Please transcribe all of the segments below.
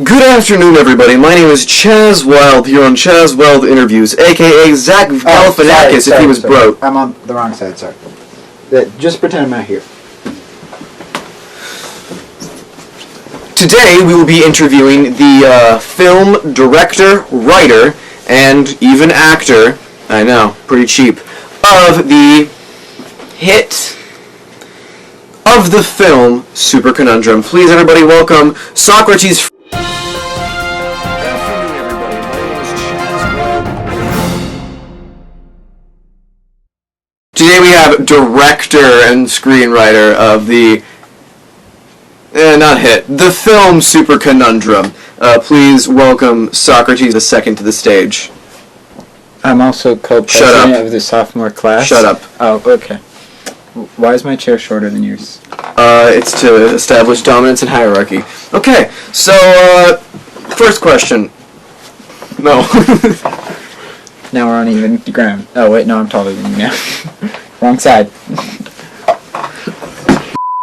Good afternoon, everybody. My name is Chaz Wild here on Chaz Wild Interviews, aka Zach Galifianakis if he was broke. I'm on the wrong side, sorry. Just pretend I'm not here. Today we will be interviewing the film director, writer, and even actor, I know, pretty cheap, of the hit of the film Super Conundrum. Please, everybody, welcome Socrates. Today we have director and screenwriter of the the film Super Conundrum. Please welcome Socrates the second to the stage. I'm also co-president of the sophomore class. Shut up. Oh, okay. Why is my chair shorter than yours? It's to establish dominance and hierarchy. Okay, so, first question. No. Now we're on even ground. Oh, wait, no, I'm taller than you now. Wrong side.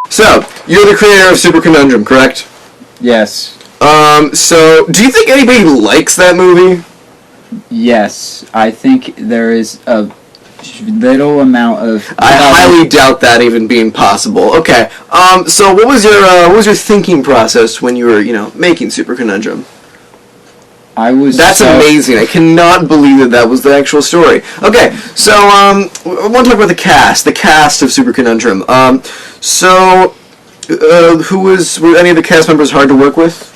So, you're the creator of Super Conundrum, correct? Yes. So, do you think anybody likes that movie? Yes. I think there is a little amount of... I highly doubt that even being possible. Okay, so what was your thinking process when you were, making Super Conundrum? That's amazing. I cannot believe that was the actual story. Okay, so, I want to talk about the cast of Super Conundrum. Were any of the cast members hard to work with?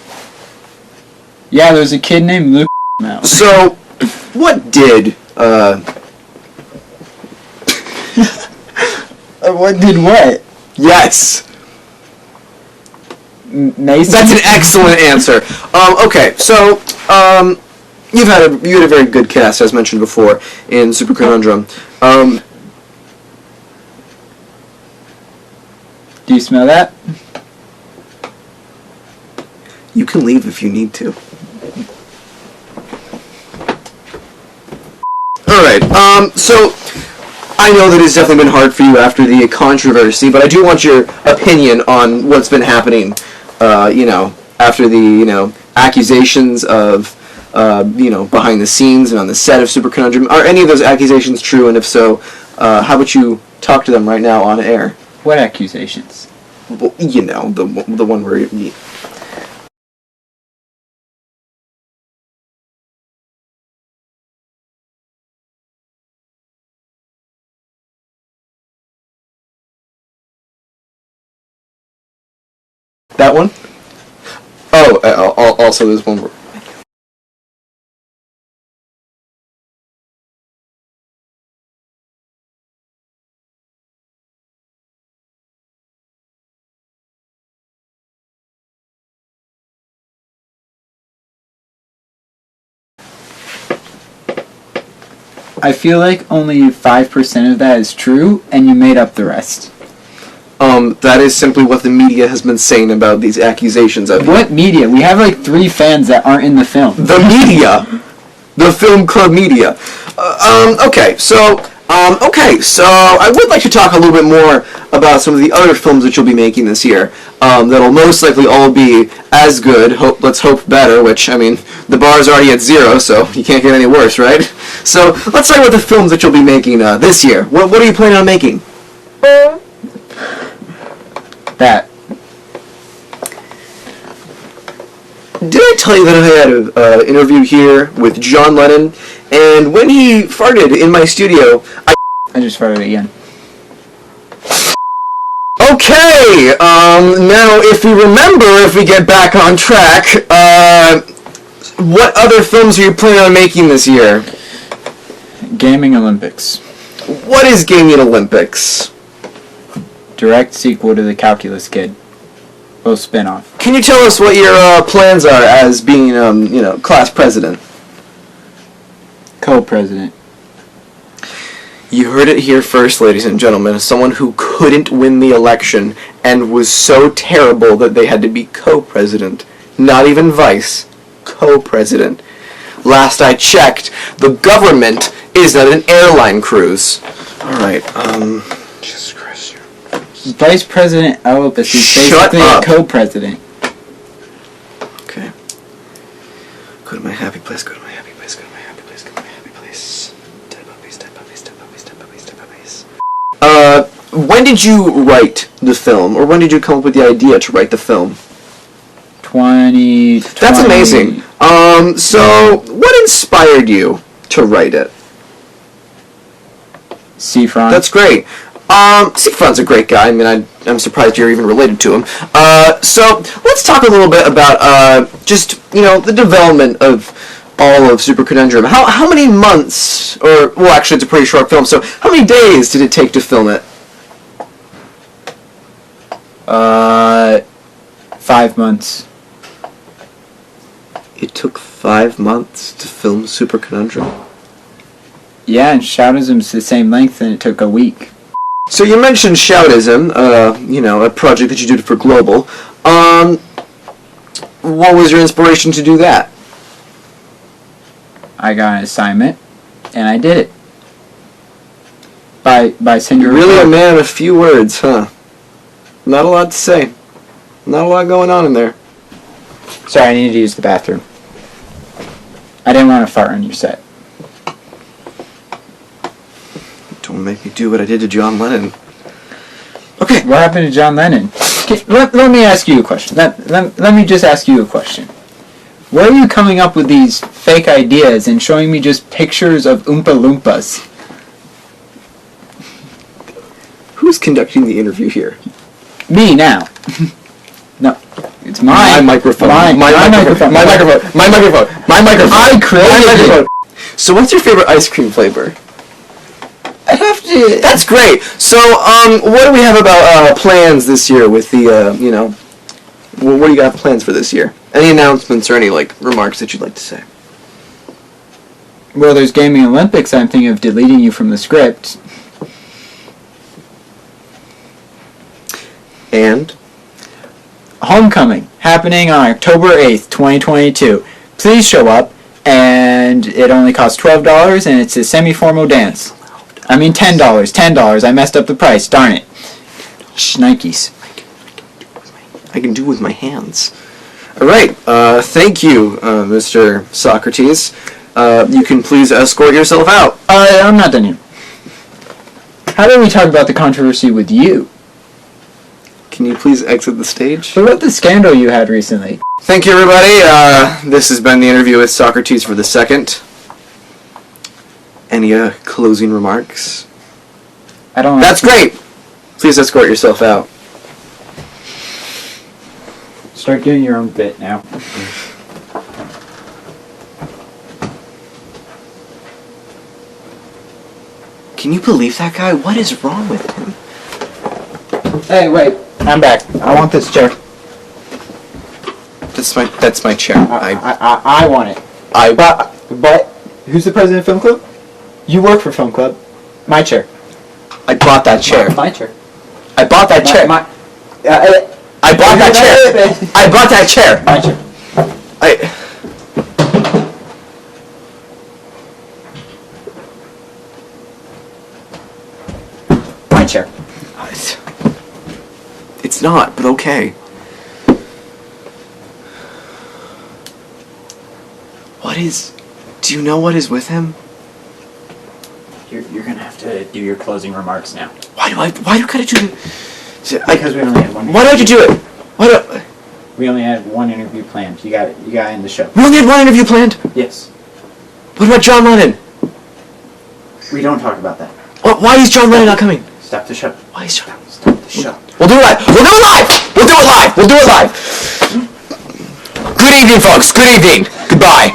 Yeah, there's a kid named Luke. So, what did, What did what? Yes! Mason? That's an excellent answer. Okay, so, you had a very good cast, as mentioned before, in Super Conundrum. Do you smell that? You can leave if you need to. Alright, so, I know that it's definitely been hard for you after the controversy, but I do want your opinion on what's been happening, after the, accusations of, behind the scenes and on the set of Super Conundrum. Are any of those accusations true, and if so, how about you talk to them right now on air? What accusations? Well, the one where you... That one? Oh, also there's one more. I feel like only 5% of that is true, and you made up the rest. That is simply what the media has been saying about these accusations of you. What media? We have like 3 fans that aren't in the film. The media! The film club media. Okay, so I would like to talk a little bit more about some of the other films that you'll be making this year. That'll most likely all be as good, let's hope better, which, the bar's already at 0, so you can't get any worse, right? So, let's talk about the films that you'll be making this year. What are you planning on making? That. Did I tell you that I had an interview here with John Lennon, and when he farted in my studio, I just farted again. Okay, now if we get back on track, what other films are you planning on making this year? Gaming Olympics. What is Gaming Olympics? Direct sequel to The Calculus Kid. Both spin-off. Can you tell us what your plans are as being, class president? Co-president. You heard it here first, ladies and gentlemen. Someone who couldn't win the election and was so terrible that they had to be co-president. Not even vice. Co-president. Last I checked, the government is not an airline cruise. Alright, Jesus Christ. Vice President Elvis is basically a co-president. Okay. Go to my happy place, go to my happy place, go to my happy place, go to my happy place. Dead puppies, dead puppies, dead puppies, dead puppies, dead puppies. When did you write the film, or when did you come up with the idea to write the film? 20. That's amazing. So what inspired you to write it? Seafront. That's great. Seafront's a great guy. I mean, I'm surprised you're even related to him. So let's talk a little bit about just the development of all of Super Conundrum. How many months, or well, actually, it's a pretty short film. So how many days did it take to film it? 5 months. It took 5 months to film Super Conundrum. Yeah, and Shoutism's the same length, and it took a week. So you mentioned Shoutism, a project that you did for Global. What was your inspiration to do that? I got an assignment, and I did it. By sending You're really a man of few words, huh? Not a lot to say. Not a lot going on in there. Sorry, I needed to use the bathroom. I didn't want to fart on your set. Don't make me do what I did to John Lennon. Okay. What happened to John Lennon? Let me ask you a question. Let me just ask you a question. Where are you coming up with these fake ideas and showing me just pictures of Oompa Loompas? Who's conducting the interview here? Me now. No, it's mine. My microphone. My microphone. My microphone. My microphone. My microphone. I created my microphone. it. So what's your favorite ice cream flavor? I have to. That's great. So, what do we have about plans this year with the, what do you got plans for this year? Any announcements or any, remarks that you'd like to say? Well, there's Gaming Olympics. I'm thinking of deleting you from the script. And? Homecoming, happening on October 8th, 2022. Please show up, and it only costs $12, and it's a semi-formal dance. I mean $10, $10. I messed up the price, darn it. Shnikes. I can do with my hands. Alright, thank you, Mr. Socrates. You can please escort yourself out. I'm not done here. How did we talk about the controversy with you? Can you please exit the stage? What about the scandal you had recently? Thank you, everybody. This has been the interview with Socrates for the second. Any closing remarks? I don't. That's great. Please escort yourself out. Start doing your own bit now. Can you believe that guy? What is wrong with him? Hey, wait. I'm back. I want this chair. That's my chair. I want it. But who's the president of Film Club? You work for Film Club. My chair. I bought that chair. My chair. I bought that chair. I bought that chair. I bought that chair. My chair. My chair. It's not, but okay. Do you know what is with him? You're gonna have to do your closing remarks now. Why do I gotta do it? Because we only had one. Why do I have to do it? We only had one interview planned. You got to end the show. We only had one interview planned? Yes. What about John Lennon? We don't talk about that. Why is John Lennon not coming? Stop the show. Why is John? Stop the show. We'll do it live. We'll do it live. We'll do it live. We'll do it live. Good evening, folks. Good evening. Goodbye.